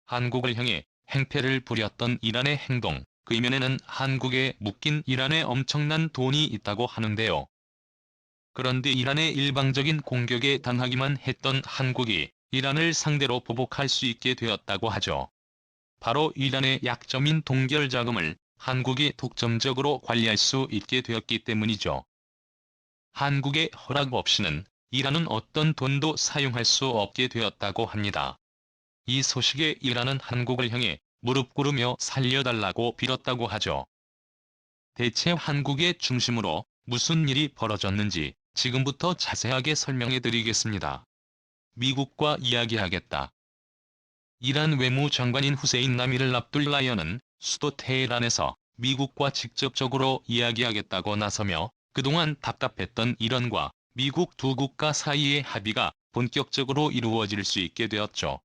한국을 향해 행패를 부렸던 이란의 행동, 그 이면에는 한국에 묶인 이란의 엄청난 돈이 있다고 하는데요. 그런데 이란의 일방적인 공격에 당하기만 했던 한국이 이란을 상대로 보복할 수 있게 되었다고 하죠. 바로 이란의 약점인 동결 자금을 한국이 독점적으로 관리할 수 있게 되었기 때문이죠. 한국의 허락 없이는 이란은 어떤 돈도 사용할 수 없게 되었다고 합니다. 이 소식에 이란은 한국을 향해 무릎 꿇으며 살려달라고 빌었다고 하죠. 대체 한국의 중심으로 무슨 일이 벌어졌는지 지금부터 자세하게 설명해 드리겠습니다. 미국과 이야기하겠다. 이란 외무장관인 후세인 나미를 압둘라이언은 수도 테헤란에서 미국과 직접적으로 이야기하겠다고 나서며 그동안 답답했던 이란과 미국 두 국가 사이의 합의가 본격적으로 이루어질 수 있게 되었죠.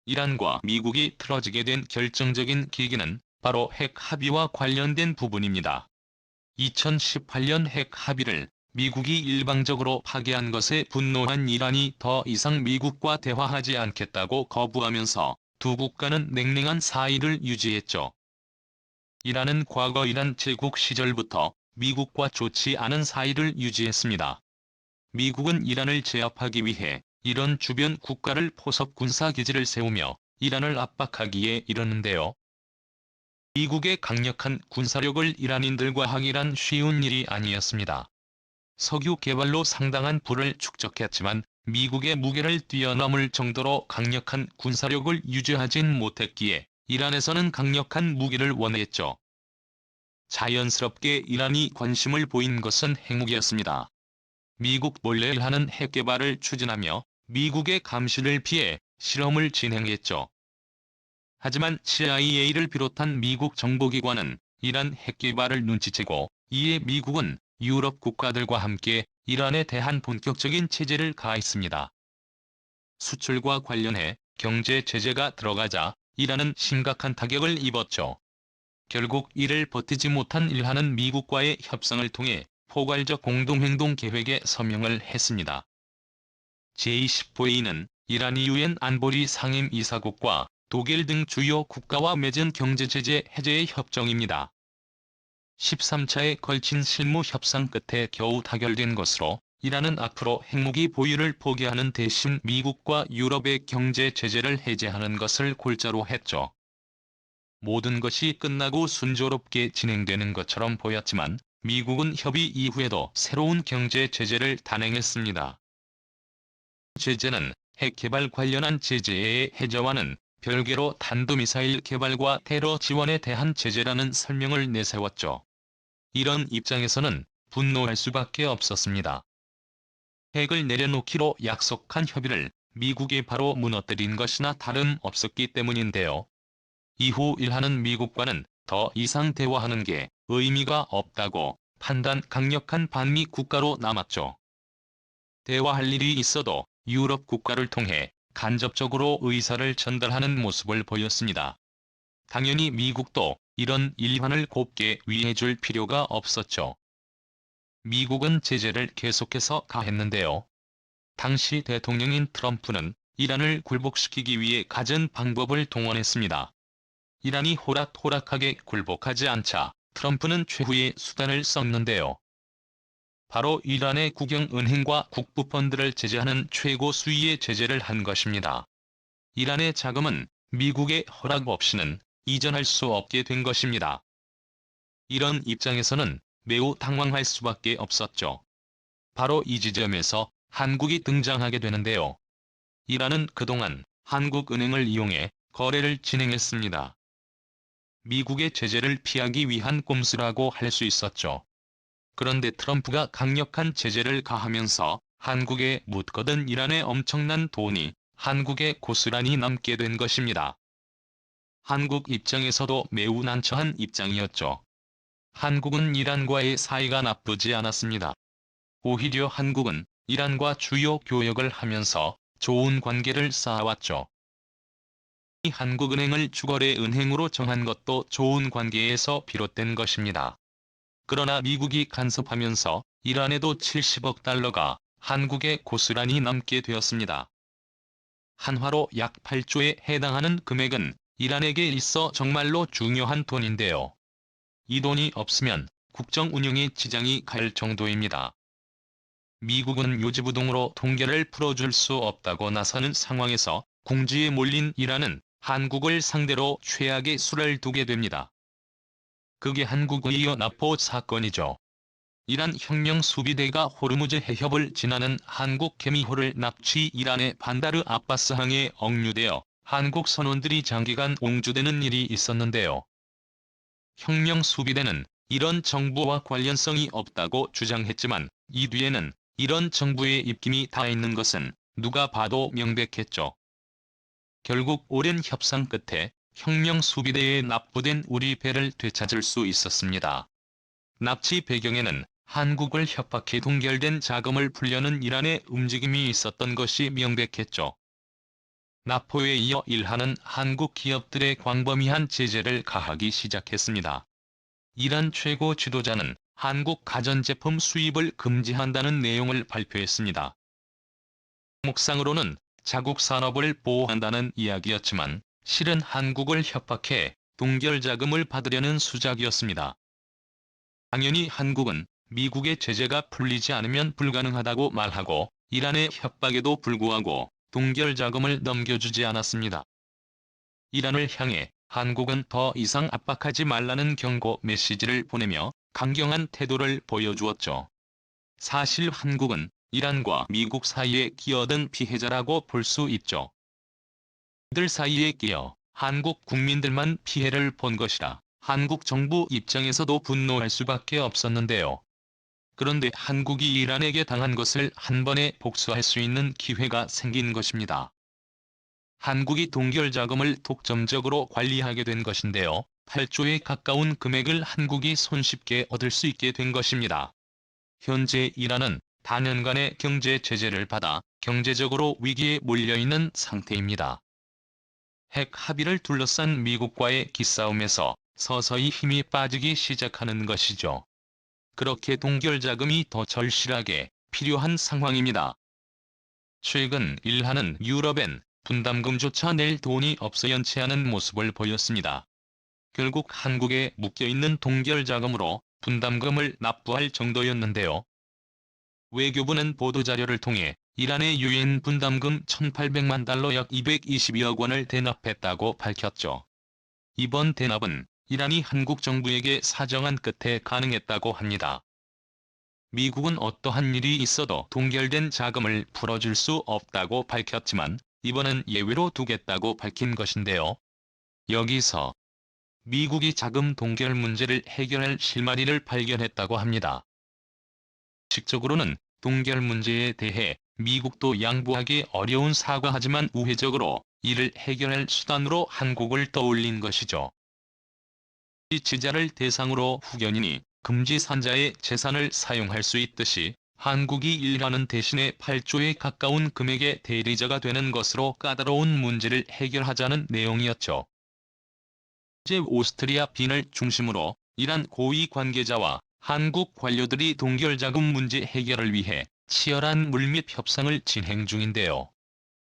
이란과 미국이 틀어지게 된 결정적인 계기는 바로 핵 합의와 관련된 부분입니다. 2018년 핵 합의를 미국이 일방적으로 파기한 것에 분노한 이란이 더 이상 미국과 대화하지 않겠다고 거부하면서 두 국가는 냉랭한 사이를 유지했죠. 이란은 과거 이란 제국 시절부터 미국과 좋지 않은 사이를 유지했습니다. 미국은 이란을 제압하기 위해 이란 주변 국가를 포섭 군사기지를 세우며 이란을 압박하기에 이르는데요. 미국의 강력한 군사력을 이란인들과 항일한 쉬운 일이 아니었습니다. 석유 개발로 상당한 부를 축적했지만 미국의 무게를 뛰어넘을 정도로 강력한 군사력을 유지하진 못했기에 이란에서는 강력한 무기를 원했죠. 자연스럽게 이란이 관심을 보인 것은 핵무기였습니다. 미국 몰래 하는 핵 개발을 추진하며 미국의 감시를 피해 실험을 진행했죠. 하지만 CIA를 비롯한 미국 정보기관은 이란 핵 개발을 눈치채고 이에 미국은 유럽 국가들과 함께 이란에 대한 본격적인 제재를 가했습니다. 수출과 관련해 경제 제재가 들어가자 이란은 심각한 타격을 입었죠. 결국 이를 버티지 못한 일하는 미국과의 협상을 통해 포괄적 공동행동 계획에 서명을 했습니다. 제20회의는 이란이 유엔 안보리 상임이사국과 독일 등 주요 국가와 맺은 경제제재 해제의 협정입니다. 13차에 걸친 실무 협상 끝에 겨우 타결된 것으로 이란은 앞으로 핵무기 보유를 포기하는 대신 미국과 유럽의 경제 제재를 해제하는 것을 골자로 했죠. 모든 것이 끝나고 순조롭게 진행되는 것처럼 보였지만 미국은 협의 이후에도 새로운 경제 제재를 단행했습니다. 제재는 핵 개발 관련한 제재의 해제와는 별개로 탄도미사일 개발과 테러 지원에 대한 제재라는 설명을 내세웠죠. 이런 입장에서는 분노할 수밖에 없었습니다. 핵을 내려놓기로 약속한 협의를 미국이 바로 무너뜨린 것이나 다름없었기 때문인데요. 이후 일하는 미국과는 더 이상 대화하는 게 의미가 없다고 판단 강력한 반미 국가로 남았죠. 대화할 일이 있어도 유럽 국가를 통해 간접적으로 의사를 전달하는 모습을 보였습니다. 당연히 미국도 이런 일환을 곱게 위해줄 필요가 없었죠. 미국은 제재를 계속해서 가했는데요. 당시 대통령인 트럼프는 이란을 굴복시키기 위해 갖은 방법을 동원했습니다. 이란이 호락호락하게 굴복하지 않자 트럼프는 최후의 수단을 썼는데요. 바로 이란의 국영은행과 국부펀드를 제재하는 최고 수위의 제재를 한 것입니다. 이란의 자금은 미국의 허락 없이는 이전할 수 없게 된 것입니다. 이런 입장에서는 매우 당황할 수밖에 없었죠. 바로 이 지점에서 한국이 등장하게 되는데요. 이란은 그동안 한국은행을 이용해 거래를 진행했습니다. 미국의 제재를 피하기 위한 꼼수라고 할 수 있었죠. 그런데 트럼프가 강력한 제재를 가하면서 한국에 묻거든 이란의 엄청난 돈이 한국에 고스란히 남게 된 것입니다. 한국 입장에서도 매우 난처한 입장이었죠. 한국은 이란과의 사이가 나쁘지 않았습니다. 오히려 한국은 이란과 주요 교역을 하면서 좋은 관계를 쌓아왔죠. 이 한국은행을 주거래 은행으로 정한 것도 좋은 관계에서 비롯된 것입니다. 그러나 미국이 간섭하면서 이란에도 70억 달러가 한국에 고스란히 남게 되었습니다. 한화로 약 8조에 해당하는 금액은 이란에게 있어 정말로 중요한 돈인데요. 이 돈이 없으면 국정 운영에 지장이 갈 정도입니다. 미국은 요지부동으로 동결을 풀어줄 수 없다고 나서는 상황에서 궁지에 몰린 이란은 한국을 상대로 최악의 수를 두게 됩니다. 그게 한국의이어 납포 사건이죠. 이란 혁명수비대가 호르무즈 해협을 지나는 한국 개미호를 납치 이란의 반다르 아바스항에 억류되어 한국 선원들이 장기간 옹주되는 일이 있었는데요. 혁명수비대는 이런 정부와 관련성이 없다고 주장했지만 이 뒤에는 이런 정부의 입김이 다 있는 것은 누가 봐도 명백했죠. 결국 오랜 협상 끝에 혁명수비대에 납부된 우리 배를 되찾을 수 있었습니다. 납치 배경에는 한국을 협박해 동결된 자금을 풀려는 이란의 움직임이 있었던 것이 명백했죠. 납포에 이어 일하는 한국 기업들의 광범위한 제재를 가하기 시작했습니다. 이란 최고 지도자는 한국 가전제품 수입을 금지한다는 내용을 발표했습니다. 목상으로는 자국 산업을 보호한다는 이야기였지만 실은 한국을 협박해 동결 자금을 받으려는 수작이었습니다. 당연히 한국은 미국의 제재가 풀리지 않으면 불가능하다고 말하고 이란의 협박에도 불구하고 동결 자금을 넘겨주지 않았습니다. 이란을 향해 한국은 더 이상 압박하지 말라는 경고 메시지를 보내며 강경한 태도를 보여주었죠. 사실 한국은 이란과 미국 사이에 끼어든 피해자라고 볼 수 있죠. 이들 사이에 끼어 한국 국민들만 피해를 본 것이라 한국 정부 입장에서도 분노할 수밖에 없었는데요. 그런데 한국이 이란에게 당한 것을 한 번에 복수할 수 있는 기회가 생긴 것입니다. 한국이 동결 자금을 독점적으로 관리하게 된 것인데요. 8조에 가까운 금액을 한국이 손쉽게 얻을 수 있게 된 것입니다. 현재 이란은 다년간의 경제 제재를 받아 경제적으로 위기에 몰려있는 상태입니다. 핵 합의를 둘러싼 미국과의 기싸움에서 서서히 힘이 빠지기 시작하는 것이죠. 그렇게 동결 자금이 더 절실하게 필요한 상황입니다. 최근 일하는 유럽엔 분담금조차 낼 돈이 없어 연체하는 모습을 보였습니다. 결국 한국에 묶여있는 동결 자금으로 분담금을 납부할 정도였는데요. 외교부는 보도자료를 통해 이란의 유엔 분담금 1,800만 달러 약 220여억 원을 대납했다고 밝혔죠. 이번 대납은 이란이 한국 정부에게 사정한 끝에 가능했다고 합니다. 미국은 어떠한 일이 있어도 동결된 자금을 풀어줄 수 없다고 밝혔지만 이번은 예외로 두겠다고 밝힌 것인데요. 여기서 미국이 자금 동결 문제를 해결할 실마리를 발견했다고 합니다. 식적으로는 동결 문제에 대해 미국도 양보하기 어려운 사과하지만 우회적으로 이를 해결할 수단으로 한국을 떠올린 것이죠. 지자를 대상으로 후견인이 금지산자의 재산을 사용할 수 있듯이 한국이 일하는 대신에 8조에 가까운 금액의 대리자가 되는 것으로 까다로운 문제를 해결하자는 내용이었죠. 현재 오스트리아 빈을 중심으로 이란 고위 관계자와 한국 관료들이 동결 자금 문제 해결을 위해 치열한 물밑 협상을 진행 중인데요.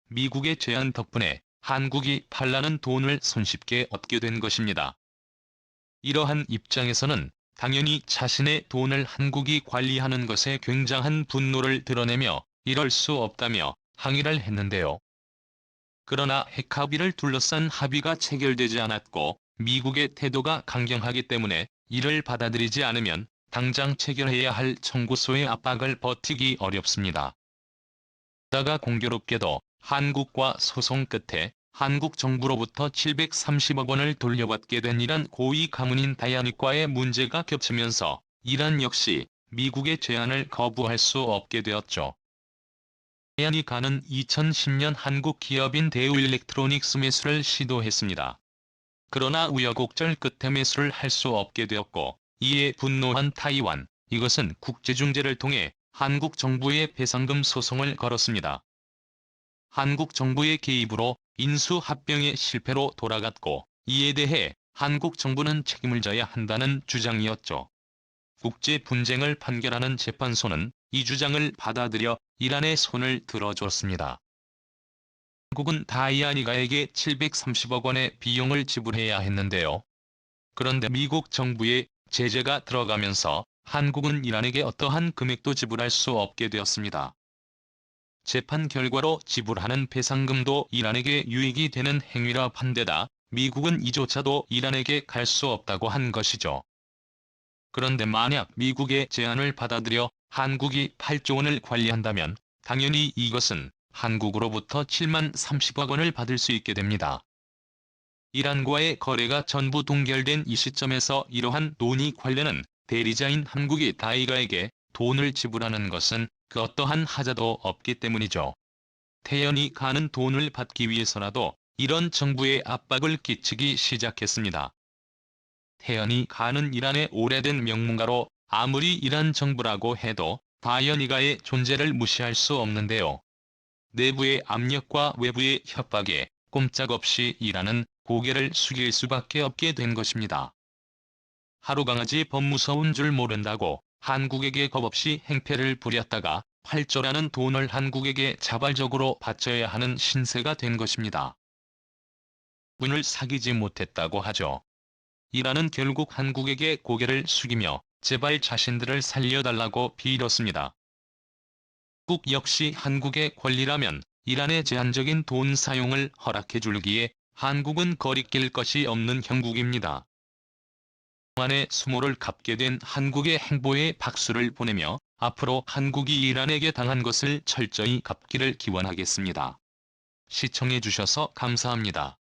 미국의 제안 덕분에 한국이 팔라는 돈을 손쉽게 얻게 된 것입니다. 이러한 입장에서는 당연히 자신의 돈을 한국이 관리하는 것에 굉장한 분노를 드러내며 이럴 수 없다며 항의를 했는데요. 그러나 핵 합의를 둘러싼 합의가 체결되지 않았고 미국의 태도가 강경하기 때문에 이를 받아들이지 않으면 당장 체결해야 할 청구서의 압박을 버티기 어렵습니다. 게다가 공교롭게도 한국과 소송 끝에 한국 정부로부터 730억 원을 돌려받게 된 이란 고위 가문인 다야닉과의 문제가 겹치면서 이란 역시 미국의 제안을 거부할 수 없게 되었죠. 다야닉가는 2010년 한국 기업인 대우일렉트로닉스 매수를 시도했습니다. 그러나 우여곡절 끝에 매수를 할 수 없게 되었고 이에 분노한 타이완, 이것은 국제중재를 통해 한국 정부에 배상금 소송을 걸었습니다. 한국 정부의 개입으로 인수합병의 실패로 돌아갔고 이에 대해 한국 정부는 책임을 져야 한다는 주장이었죠. 국제 분쟁을 판결하는 재판소는 이 주장을 받아들여 이란의 손을 들어줬습니다. 한국은 다이아니가에게 730억 원의 비용을 지불해야 했는데요. 그런데 미국 정부의 제재가 들어가면서 한국은 이란에게 어떠한 금액도 지불할 수 없게 되었습니다. 재판 결과로 지불하는 배상금도 이란에게 유익이 되는 행위라 판데다 미국은 이조차도 이란에게 갈 수 없다고 한 것이죠. 그런데 만약 미국의 제안을 받아들여 한국이 8조 원을 관리한다면 당연히 이것은 한국으로부터 7만 30억 원을 받을 수 있게 됩니다. 이란과의 거래가 전부 동결된 이 시점에서 이러한 논의 관련은 대리자인 한국이 다이가에게 돈을 지불하는 것은 그 어떠한 하자도 없기 때문이죠. 태연이 가는 돈을 받기 위해서라도 이런 정부에 압박을 끼치기 시작했습니다. 태연이 가는 이란의 오래된 명문가로 아무리 이란 정부라고 해도 다이아니가의 존재를 무시할 수 없는데요. 내부의 압력과 외부의 협박에 꼼짝없이 이란은 고개를 숙일 수밖에 없게 된 것입니다. 하루강아지 법 무서운 줄 모른다고 한국에게 겁없이 행패를 부렸다가 8조라는 돈을 한국에게 자발적으로 바쳐야 하는 신세가 된 것입니다. 분을 사귀지 못했다고 하죠. 이란은 결국 한국에게 고개를 숙이며 제발 자신들을 살려달라고 빌었습니다. 미국 역시 한국의 권리라면 이란의 제한적인 돈 사용을 허락해주기에 한국은 거리낄 것이 없는 형국입니다. 그동안의 수모를 갚게 된 한국의 행보에 박수를 보내며 앞으로 한국이 이란에게 당한 것을 철저히 갚기를 기원하겠습니다. 시청해주셔서 감사합니다.